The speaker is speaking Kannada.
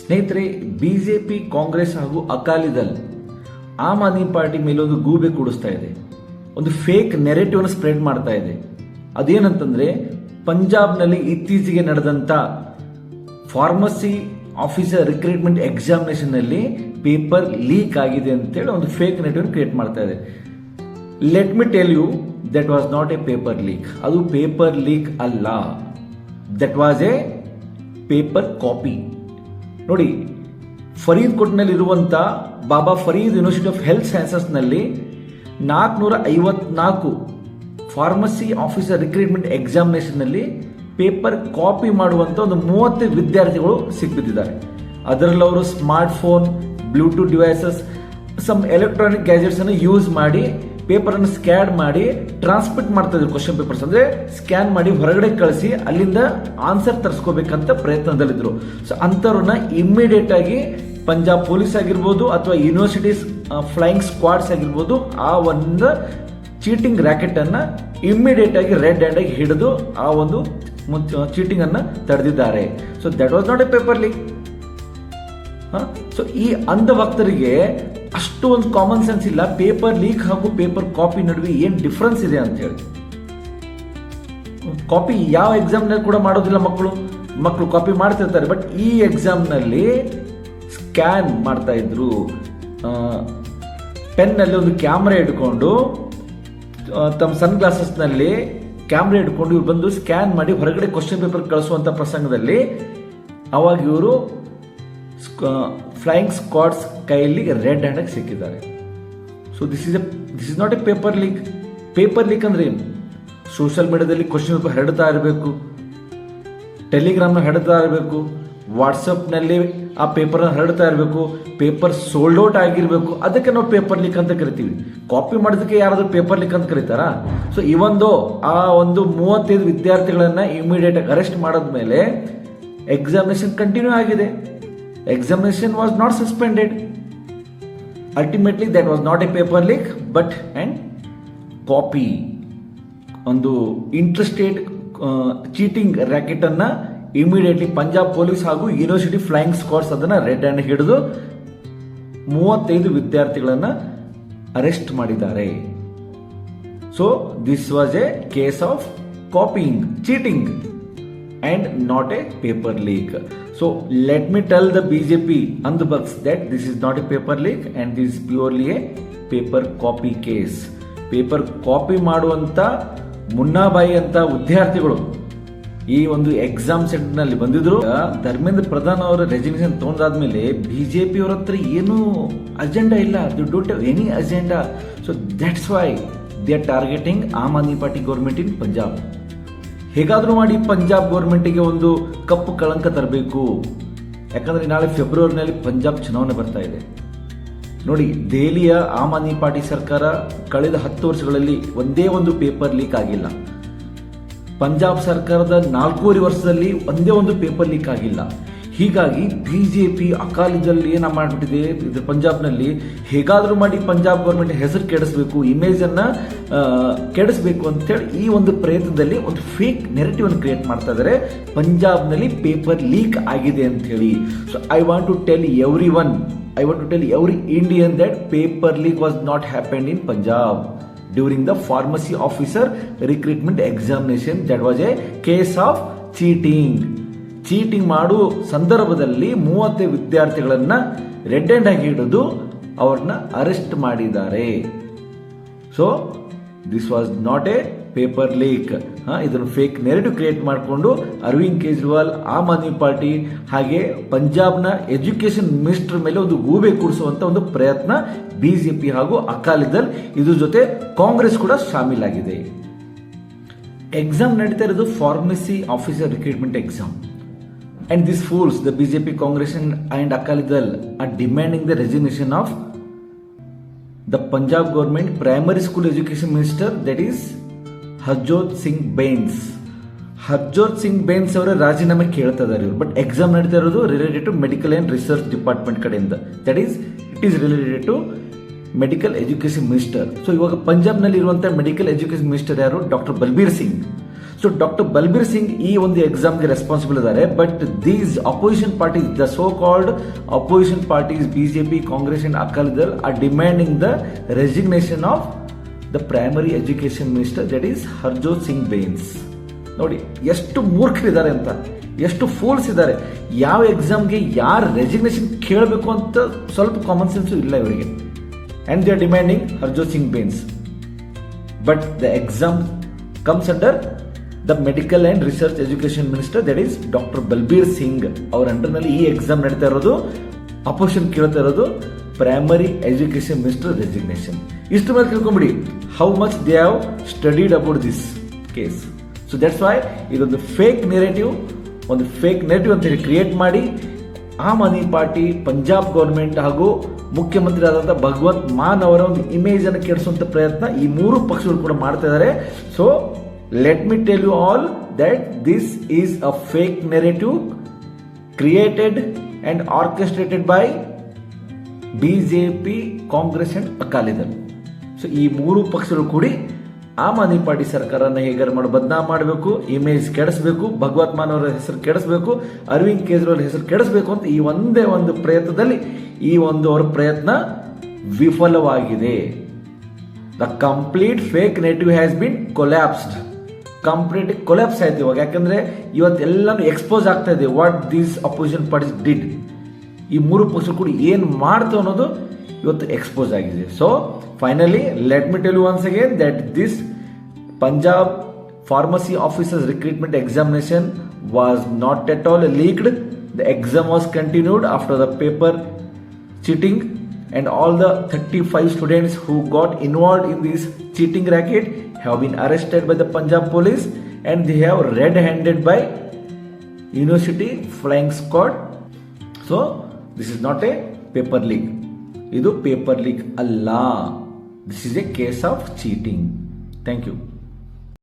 ಸ್ನೇಹಿತರೆ, ಬಿಜೆಪಿ, ಕಾಂಗ್ರೆಸ್ ಹಾಗೂ ಅಕಾಲಿದಲ್ ಆಮ್ ಆದ್ಮಿ ಪಾರ್ಟಿ ಮೇಲೆ ಒಂದು ಗೂಬೆ ಕೂಡಿಸ್ತಾ ಇದೆ. ಒಂದು ಫೇಕ್ ನೆರೆಟಿವ್ ಅನ್ನು ಸ್ಪ್ರೆಡ್ ಮಾಡ್ತಾ ಇದೆ. ಅದೇನಂತಂದ್ರೆ, ಪಂಜಾಬ್ನಲ್ಲಿ ಇತ್ತೀಚೆಗೆ ನಡೆದಂತ ಫಾರ್ಮಸಿ ಆಫೀಸರ್ ರಿಕ್ರೂಟ್ಮೆಂಟ್ ಎಕ್ಸಾಮಿನೇಷನ್ ನಲ್ಲಿ ಪೇಪರ್ ಲೀಕ್ ಆಗಿದೆ ಅಂತೇಳಿ ಒಂದು ಫೇಕ್ ನೆರೆಟಿವ್ ಕ್ರಿಯೇಟ್ ಮಾಡ್ತಾ ಇದೆ. Let me tell you, that was not a paper leak. ಅದು ಪೇಪರ್ ಲೀಕ್ ಅಲ್ಲ, that was a paper copy. ನೋಡಿ, ಫರೀದ್ಕೋಟ್ನಲ್ಲಿ ಇರುವಂತ Baba Farid university of health sciences ನಲ್ಲಿ 454 ಫಾರ್ಮಸಿ ಆಫೀಸರ್ ರಿಕ್ರೂಟ್ಮೆಂಟ್ ಎಕ್ಸಾಮಿನೇಷನ್ ನಲ್ಲಿ ಪೇಪರ್ ಕಾಪಿ ಮಾಡುವಂತ ಒಂದು 30 ವಿದ್ಯಾರ್ಥಿಗಳು ಸಿಕ್ಬಿದ್ದಾರೆ. ಅದರಲ್ಲಿ ಅವರು smart phone, Bluetooth devices, some electronic gadgets ಅನ್ನು ಯೂಸ್ ಮಾಡಿ ಪೇಪರ್ ಅನ್ನು ಸ್ಕ್ಯಾನ್ ಮಾಡಿ ಟ್ರಾನ್ಸ್ಮಿಟ್ ಮಾಡ್ತಾ ಇದ್ರು. ಕ್ವಶನ್ ಪೇಪರ್ಸ್ ಅಂದ್ರೆ ಸ್ಕ್ಯಾನ್ ಮಾಡಿ ಹೊರಗಡೆ ಕಳಿಸಿ ಅಲ್ಲಿಂದ ಆನ್ಸರ್ ತರಿಸ್ಕೋಬೇಕಂತ ಪ್ರಯತ್ನದಲ್ಲಿದ್ರು. ಸೊ ಅಂತವ್ರನ್ನ ಇಮ್ಮಿಡಿಯೇಟ್ ಆಗಿ ಪಂಜಾಬ್ ಪೊಲೀಸ್ ಆಗಿರ್ಬೋದು ಅಥವಾ ಯೂನಿವರ್ಸಿಟೀಸ್ ಫ್ಲೈಯಿಂಗ್ ಸ್ಕ್ವಾಡ್ಸ್ ಆಗಿರ್ಬೋದು ಆ ಒಂದು ಚೀಟಿಂಗ್ ರ್ಯಾಕೆಟ್ ಅನ್ನ ಇಮ್ಮಿಡಿಯೇಟ್ ಆಗಿ ರೆಡ್ ಹ್ಯಾಂಡ್ ಆಗಿ ಹಿಡಿದು ಆ ಒಂದು ಚೀಟಿಂಗ್ ಅನ್ನ ತಡೆದಿದ್ದಾರೆ. So that was not a paper leak. So ಈ ಅಂಧ ಭಕ್ತರಿಗೆ ಅಷ್ಟು ಒಂದು ಕಾಮನ್ ಸೆನ್ಸ್ ಇಲ್ಲ. ಪೇಪರ್ ಲೀಕ್ ಹಾಗೂ ಪೇಪರ್ ಕಾಪಿ ನಡುವೆ ಏನ್ ಡಿಫ್ರೆನ್ಸ್ ಇದೆ ಅಂತ ಹೇಳಿ. ಕಾಪಿ ಯಾವ ಎಕ್ಸಾಮ್ ನಲ್ಲಿ ಕೂಡ ಮಾಡೋದಿಲ್ಲ, ಮಕ್ಕಳು ಕಾಪಿ ಮಾಡ್ತಿರ್ತಾರೆ. ಬಟ್ ಈ ಎಕ್ಸಾಮ್ ನಲ್ಲಿ ಸ್ಕ್ಯಾನ್ ಮಾಡ್ತಾ ಇದ್ರು. ಪೆನ್ ನಲ್ಲಿ ಒಂದು ಕ್ಯಾಮ್ರಾ ಇಟ್ಕೊಂಡು, ತಮ್ಮ ಸನ್ ಗ್ಲಾಸಸ್ ನಲ್ಲಿ ಕ್ಯಾಮ್ರಾ ಇಟ್ಕೊಂಡು ಇವ್ರು ಬಂದು ಸ್ಕ್ಯಾನ್ ಮಾಡಿ ಹೊರಗಡೆ ಕ್ವಶನ್ ಪೇಪರ್ ಕಳಿಸುವಂತ ಪ್ರಸಂಗದಲ್ಲಿ ಅವಾಗ ಇವರು ಫ್ಲೈಯಿಂಗ್ ಸ್ಕ್ವಾಡ್ಸ್ ಕೈಯಲ್ಲಿ ರೆಡ್ ಹ್ಯಾಂಡ್ ಆಗಿ ಸಿಕ್ಕಿದ್ದಾರೆ. So this is not a paper leak. Paper leak ಅಂದ್ರೆ ಏನು? ಸೋಷಿಯಲ್ ಮೀಡಿಯಾದಲ್ಲಿ ಕ್ವಶನ್ ಪೇಪರ್ ಹರಡ್ತಾ ಇರಬೇಕು, ಟೆಲಿಗ್ರಾಮ್ನ ಹರಡ್ತಾ ಇರಬೇಕು, ವಾಟ್ಸಪ್ನಲ್ಲಿ ಆ ಪೇಪರ್ ಹರಡ್ತಾ ಇರಬೇಕು, ಪೇಪರ್ ಸೋಲ್ಡ್ ಔಟ್ ಆಗಿರಬೇಕು. ಅದಕ್ಕೆ ನಾವು ಪೇಪರ್ ಲೀಕ್ ಅಂತ ಕರಿತೀವಿ. ಕಾಪಿ ಮಾಡೋದಕ್ಕೆ ಯಾರಾದ್ರೂ ಪೇಪರ್ ಲೀಕ್ ಅಂತ ಕರೀತಾರಾ? ಸೊ ಇವೊಂದು ಆ ಒಂದು 35 ವಿದ್ಯಾರ್ಥಿಗಳನ್ನ ಇಮಿಡಿಯೇಟ್ ಆಗಿ ಅರೆಸ್ಟ್ ಮಾಡಿದ್ಮೇಲೆ ಎಕ್ಸಾಮಿನೇಷನ್ ಕಂಟಿನ್ಯೂ ಆಗಿದೆ. Examination was not suspended. Ultimately, that was not a paper leak, but an copy. ಒಂದು ಇಂಟ್ರೆಸ್ಟೆಡ್ ಚೀಟಿಂಗ್ ರ್ಯಾಕೆಟ್ ಅನ್ನ ಇಮಿಡಿಯೇಟ್ಲಿ ಪಂಜಾಬ್ ಪೊಲೀಸ್ ಹಾಗೂ ಯೂನಿವರ್ಸಿಟಿ ಫ್ಲೈಯಿಂಗ್ ಸ್ಕ್ವಾಡ್ಸ್ ಅದನ್ನ ರೆಡ್ ಹ್ಯಾಂಡ್ ಹಿಡಿದು 35 ವಿದ್ಯಾರ್ಥಿಗಳನ್ನ ಅರೆಸ್ಟ್ ಮಾಡಿದ್ದಾರೆ. So this was a case of copying, cheating and not a paper leak. So let me tell the BJP and the bugs that this is not a paper leak and this is purely a paper copy case. Paper copy ಮಾಡುವಂತ ಮುನ್ನಾಬಾಯಿ ಅಂತ ವಿದ್ಯಾರ್ಥಿಗಳು ಈ ಒಂದು ಎಕ್ಸಾಮ್ ಸೆಂಟರ್ ನಲ್ಲಿ ಬಂದಿದ್ರು. ಧರ್ಮೇಂದ್ರ ಪ್ರಧಾನ್ ಅವರ ರೆಸಿಗ್ನೇಷನ್ ತಗೊಂಡಾದ್ಮೇಲೆ ಬಿಜೆಪಿ ಅವರ ಹತ್ರ ಏನು ಅಜೆಂಡಾ ಇಲ್ಲ. They don't have any agenda. So that's why they are targeting am Aadmi party government ಇನ್ ಪಂಜಾಬ್. ಹೇಗಾದ್ರೂ ಮಾಡಿ ಪಂಜಾಬ್ ಗೌರ್ಮೆಂಟ್ಗೆ ಒಂದು ಕಪ್ಪು ಕಳಂಕ ತರಬೇಕು. ಯಾಕಂದ್ರೆ ನಾಳೆ ಫೆಬ್ರವರಿನಲ್ಲಿ ಪಂಜಾಬ್ ಚುನಾವಣೆ ಬರ್ತಾ ಇದೆ. ನೋಡಿ, ದೆಹಲಿಯ ಆಮ್ ಆದ್ಮಿ ಪಾರ್ಟಿ ಸರ್ಕಾರ ಕಳೆದ 10 ವರ್ಷಗಳಲ್ಲಿ ಒಂದೇ ಒಂದು ಪೇಪರ್ ಲೀಕ್ ಆಗಿಲ್ಲ. ಪಂಜಾಬ್ ಸರ್ಕಾರದ 4.5 ವರ್ಷದಲ್ಲಿ ಒಂದೇ ಒಂದು ಪೇಪರ್ ಲೀಕ್ ಆಗಿಲ್ಲ. ಹೀಗಾಗಿ ಬಿಜೆಪಿ ಅಕಾಲಿದಲ್ ಏನ ಮಾಡ್ಬಿಟ್ಟಿದೆ ಪಂಜಾಬ್ನಲ್ಲಿ, ಹೇಗಾದ್ರೂ ಮಾಡಿ ಪಂಜಾಬ್ ಗೌರ್ಮೆಂಟ್ ಹೆಸರು ಕೆಡಿಸಬೇಕು, ಇಮೇಜ್ ಅನ್ನ ಕೆಡಿಸಬೇಕು ಅಂತೇಳಿ ಈ ಒಂದು ಪ್ರಯತ್ನದಲ್ಲಿ ಒಂದು ಫೇಕ್ ನೆರೆಟಿವ್ ಅನ್ನು ಕ್ರಿಯೇಟ್ ಮಾಡ್ತಾ ಇದ್ದಾರೆ. ಪಂಜಾಬ್ನಲ್ಲಿ ಪೇಪರ್ ಲೀಕ್ ಆಗಿದೆ ಅಂತ ಹೇಳಿ. So I want to tell every Indian that paper leak was not happened in Punjab during the pharmacy officer recruitment examination. That was a case of cheating ಮಾಡುವ ಸಂದರ್ಭದಲ್ಲಿ 30 ವಿದ್ಯಾರ್ಥಿಗಳನ್ನ ರೆಡ್ ಹ್ಯಾಂಡ್ ಆಗಿ ಹಿಡಿದು ಅವ್ರನ್ನ ಅರೆಸ್ಟ್ ಮಾಡಿದ್ದಾರೆ. So this was not a paper leak. ಇದನ್ನು ಫೇಕ್ ನೆರೆಟಿವ್ ಕ್ರಿಯೇಟ್ ಮಾಡಿಕೊಂಡು ಅರವಿಂದ್ ಕೇಜ್ರಿವಾಲ್, ಆಮ್ ಆದ್ಮಿ ಪಾರ್ಟಿ ಹಾಗೆ ಪಂಜಾಬ್ನ ಎಜುಕೇಶನ್ ಮಿನಿಸ್ಟರ್ ಮೇಲೆ ಒಂದು ಗೂಬೆ ಕೂರಿಸುವಂತ ಒಂದು ಪ್ರಯತ್ನ ಬಿಜೆಪಿ ಹಾಗೂ ಅಕಾಲಿದಲ್, ಇದ್ರ ಜೊತೆ ಕಾಂಗ್ರೆಸ್ ಕೂಡ ಶಾಮೀಲಾಗಿದೆ. ಎಕ್ಸಾಮ್ ನಡೀತಾ ಇರೋದು pharmacy officer recruitment exam. And these fools, the BJP, Congress and Akali-Dal are demanding the resignation of the Punjab government primary school education minister, that is Harjot Singh Bains. Harjot Singh Bains ಅವರ ರಾಜೀನಾಮೆ ಕೇಳ್ತಾ ಇದ್ದಾರೆ ಇವರು. ಬಟ್ ಎಕ್ಸಾಮ್ ನಡೀತಾ ಇರೋದು related to medical and research department ಕಡೆಯಿಂದ. That is it is related to medical education minister. So ಇವಾಗ ಪಂಜಾಬ್ನಲ್ಲಿ ಇರುವಂತಹ ಮೆಡಿಕಲ್ ಎಜುಕೇಶನ್ ಮಿನಿಸ್ಟರ್ ಯಾರು? Doctor Balbir Singh. So doctor Balbir Singh ಈ ಒಂದು ಎಕ್ಸಾಮ್ಗೆ ರೆಸ್ಪಾನ್ಸಿಬಲ್ ಇದ್ದಾರೆ. But these opposition parties, the so called opposition parties, BJP, Congress and Akali Dal are demanding the resignation of the primary education minister, that is Harjot Singh Bains. ನೋಡಿ ಎಷ್ಟು ಮೂರ್ಖರಿದ್ದಾರೆ ಅಂತ, ಎಷ್ಟು ಫೂಲ್ಸ್ ಇದ್ದಾರೆ. ಯಾವ ಎಕ್ಸಾಮ್ಗೆ ಯಾರು ರೆಸಿಗ್ನೇಷನ್ ಕೇಳಬೇಕು ಅಂತ ಸ್ವಲ್ಪ ಕಾಮನ್ ಸೆನ್ಸು ಇಲ್ಲ ಇವರಿಗೆ. And they are demanding Harjot Singh Bains. But the exam comes under the medical and research education minister, that is doctor Balbir Singh. ಅವ್ರ ಅಂಡರ್ನಲ್ಲಿ ಈ ಎಕ್ಸಾಮ್ ನಡೀತಾ ಇರೋದು, ಅಪೋಸಿಷನ್ ಕೇಳ್ತಾ ಇರೋದು ಪ್ರೈಮರಿ ಎಜುಕೇಶನ್ ಮಿನಿಸ್ಟರ್ ರೆಸಿಗ್ನೇಷನ್. ಇಷ್ಟು ಮೇಲೆ ತಿಳ್ಕೊಂಬಿಡಿ how much they have studied about this case. So that's why ಇದೊಂದು ಫೇಕ್ ನೆರೇಟಿವ್ ಅಂತ ಹೇಳಿ ಕ್ರಿಯೇಟ್ ಮಾಡಿ ಆಮ್ ಆದ್ಮಿ ಪಾರ್ಟಿ, ಪಂಜಾಬ್ ಗೌರ್ಮೆಂಟ್ ಹಾಗೂ ಮುಖ್ಯಮಂತ್ರಿ ಆದಂಥ ಭಗವಂತ್ ಮಾನ್ ಅವರ ಒಂದು ಇಮೇಜ್ ಅನ್ನು ಕೆಡಿಸುವಂತ ಪ್ರಯತ್ನ ಈ ಮೂರು ಪಕ್ಷಗಳು ಕೂಡ ಮಾಡ್ತಾ ಇದ್ದಾರೆ. So let me tell you all that this is a fake narrative created and orchestrated by BJP, Congress and Akali Dal. So ಈ ಮೂರು ಪಕ್ಷಗಳು ಕೂಡಿ ಆಮ್ ಆದ್ಮಿ ಪಾರ್ಟಿ ಸರ್ಕಾರನ ಹೇಗಾರು ಮಾಡಿ ಬದನಾಮ್ ಮಾಡಬೇಕು, ಇಮೇಜ್ ಕೆಡಿಸಬೇಕು, ಭಗವಂತ್ ಮಾನ್ ಅವರ ಹೆಸರು ಕೆಡಿಸಬೇಕು, ಅರವಿಂದ್ ಕೇಜ್ರಿವಾಲ್ ಹೆಸರು ಕೆಡಿಸಬೇಕು ಅಂತ ಈ ಒಂದೇ ಒಂದು ಪ್ರಯತ್ನದಲ್ಲಿ ಈ ಒಂದು ಅವರ ಪ್ರಯತ್ನ ವಿಫಲವಾಗಿದೆ. The complete fake narrative has been collapsed. Complete collapse ಆಯ್ತು ಇವಾಗ. ಯಾಕಂದ್ರೆ ಇವತ್ತು ಎಲ್ಲಾನು ಎಕ್ಸ್ಪೋಸ್ ಆಗ್ತಾ ಇದೆ what these opposition parties did. ಈ ಮೂರು ಪಕ್ಷಗಳು ಕೂಡ ಏನು ಮಾಡ್ತಾವೆ ಅನ್ನೋದು ಇವತ್ತು ಎಕ್ಸ್ಪೋಸ್ ಆಗಿದೆ. So finally let me tell you once again that this Punjab pharmacy officers recruitment examination was not at all leaked. The exam was continued after the paper cheating, and all the 35 students who got involved in this cheating racket have been arrested by the Punjab police, and they have red-handed by University Flying Squad. So this is not a paper leak. Idu paper leak alla. This is a case of cheating. Thank you.